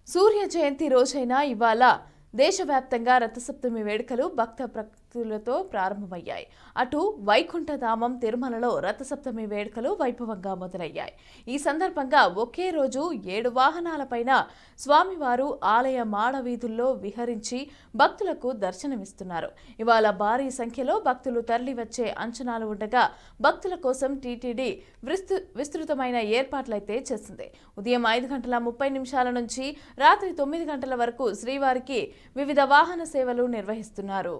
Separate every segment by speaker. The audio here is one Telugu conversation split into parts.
Speaker 1: సూర్య జయంతి రోజైన ఇవాళ దేశవ్యాప్తంగా రథసప్తమి వేడుకలు భక్తులతో ప్రారంభమయ్యాయి. అటు వైకుంఠధామం తిరుమలలో రథసప్తమి వేడుకలు వైభవంగా మొదలయ్యాయి. ఈ సందర్భంగా ఒకే రోజు 7 వాహనాలపైన స్వామివారు ఆలయ మాడవీధుల్లో విహరించి భక్తులకు దర్శనమిస్తున్నారు. ఇవాళ భారీ సంఖ్యలో భక్తులు తరలివచ్చే అంచనాలు ఉండగా భక్తుల కోసం టీటీడీ విస్తృతమైన ఏర్పాట్లయితే చేసింది. ఉదయం 5:30 నుంచి రాత్రి 9 గంటల వరకు శ్రీవారికి వివిధ వాహన సేవలు నిర్వహిస్తున్నారు.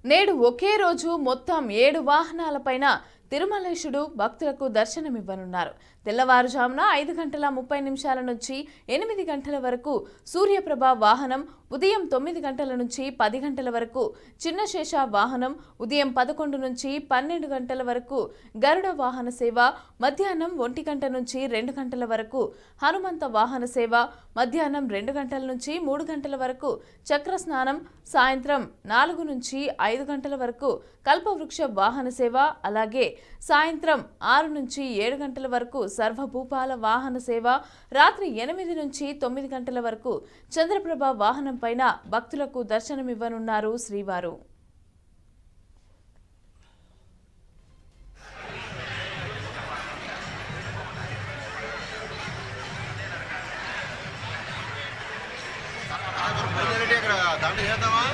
Speaker 1: నేడు ఒకే రోజు మొత్తం 7 వాహనాలపైన తిరుమలేశుడు భక్తులకు దర్శనమివ్వనున్నారు. తెల్లవారుజామున 5:30 నుంచి 8 గంటల వరకు సూర్యప్రభ వాహనం, ఉదయం 9 గంటల నుంచి 10 గంటల వరకు చిన్నశేష వాహనం, ఉదయం 11 నుంచి 12 గంటల వరకు గరుడ వాహన సేవ, మధ్యాహ్నం 1 గంట నుంచి 2 గంటల వరకు హనుమంత వాహన సేవ, మధ్యాహ్నం 2 గంటల నుంచి 3 గంటల వరకు చక్ర స్నానం, సాయంత్రం 4 నుంచి 5 గంటల వరకు కల్పవృక్ష వాహన సేవ, అలాగే సాయంత్రం 6 నుంచి 7 గంటల వరకు సర్వభూపాల వాహన సేవ, రాత్రి 8 నుంచి 9 గంటల వరకు చంద్రప్రభ వాహనం పైన భక్తులకు దర్శనమివ్వనున్నారు శ్రీవారు.
Speaker 2: దాంట్లో చేద్దామా